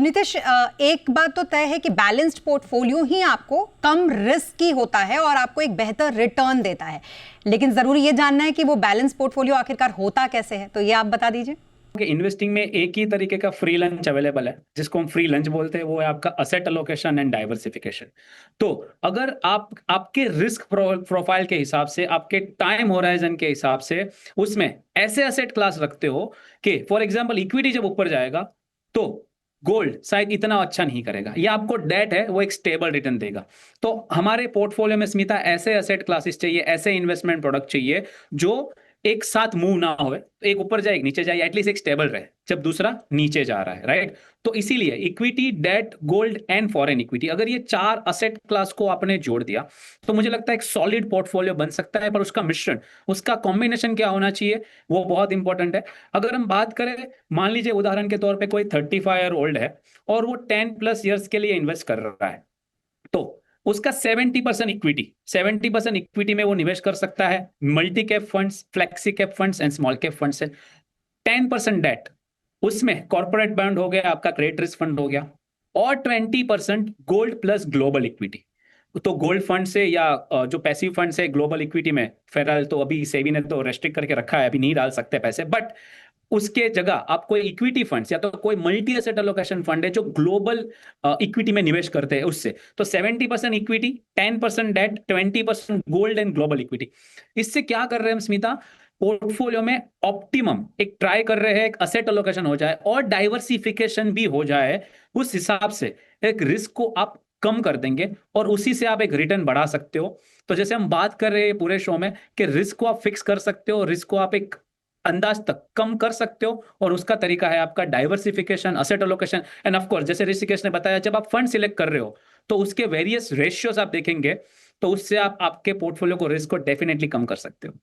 अब नितिश, एक बात तो तय है कि बैलेंस्ड पोर्टफोलियो ही आपको कम रिस्की होता है और आपको एक बेहतर रिटर्न देता है, लेकिन जरूरी ये जानना है कि वो बैलेंस्ड पोर्टफोलियो आखिरकार होता कैसे है, तो ये आप बता दीजिए। कि इन्वेस्टिंग में एक ही तरीके का फ्री लंच अवेलेबल है, जिसको हम फ्री लंच बोलते हैं। वो है आपका असेट अलोकेशन एंड डाइवर्सिफिकेशन। तो अगर आप आपके रिस्क प्रोफाइल के हिसाब से, आपके टाइम होराइजन के हिसाब से उसमें ऐसे असेट क्लास रखते हो कि फॉर एग्जांपल इक्विटी जब ऊपर जाएगा तो गोल्ड शायद इतना अच्छा नहीं करेगा, या आपको डेट है वो एक स्टेबल रिटर्न देगा। तो हमारे पोर्टफोलियो में स्मिता ऐसे एसेट क्लासेस चाहिए, ऐसे इन्वेस्टमेंट प्रोडक्ट चाहिए जो एक साथ मूव ना होवे, एक ऊपर जाए एक नीचे जाए, एटलीस्ट एक स्टेबल रहे जब दूसरा नीचे जा रहा है, राइट। तो इसीलिए equity, debt, gold and foreign equity, अगर ये चार असेट क्लास को आपने जोड़ दिया तो मुझे लगता है एक सॉलिड पोर्टफोलियो बन सकता है। पर उसका मिश्रण, उसका कॉम्बिनेशन क्या होना चाहिए वो बहुत इंपॉर्टेंट है। अगर हम बात करें, मान लीजिए उदाहरण के तौर पे कोई 35 ईयर ओल्ड है और वो 10+ ईयर्स के लिए इन्वेस्ट कर रहा है, तो उसका 70% इक्विटी में वो निवेश कर सकता है, multi cap funds, flexi cap funds and small cap funds है। 10% डेट, उसमें कॉर्पोरेट बॉन्ड हो गया, आपका क्रेडिट रिस्क फंड हो गया, और 20% गोल्ड प्लस ग्लोबल इक्विटी। तो गोल्ड फंड से या जो पैसिव फंड से ग्लोबल इक्विटी में, फिलहाल तो अभी सेबी ने तो रेस्ट्रिक्ट करके रखा है, अभी नहीं डाल सकते पैसे, बट उसके जगह आप कोई इक्विटी फंड्स या तो कोई मल्टी एसेट एलोकेशन फंड है जो ग्लोबल इक्विटी में निवेश करते हैं उससे, तो 70% equity, 10% debt, 20% gold and global equity. इससे क्या कर रहे हैं हम स्मिता, पोर्टफोलियो में ऑप्टिमम एक ट्राई कर रहे हैं, एक असेट एलोकेशन हो जाए और डाइवर्सिफिकेशन भी हो जाए। उस हिसाब से एक रिस्क को आप कम कर देंगे और उसी से आप एक रिटर्न बढ़ा सकते हो। तो जैसे हम बात कर रहे हैं पूरे शो में कि रिस्क को आप फिक्स कर सकते हो, रिस्क को आप एक अंदाज तक कम कर सकते हो, और उसका तरीका है आपका diversification, asset allocation end of course, जैसे ऋषिकेश ने बताया, जब आप फंड सिलेक्ट कर रहे हो तो उसके वेरियस रेशियोज आप देखेंगे, तो उससे आप आपके पोर्टफोलियो को, रिस्क को डेफिनेटली कम कर सकते हो।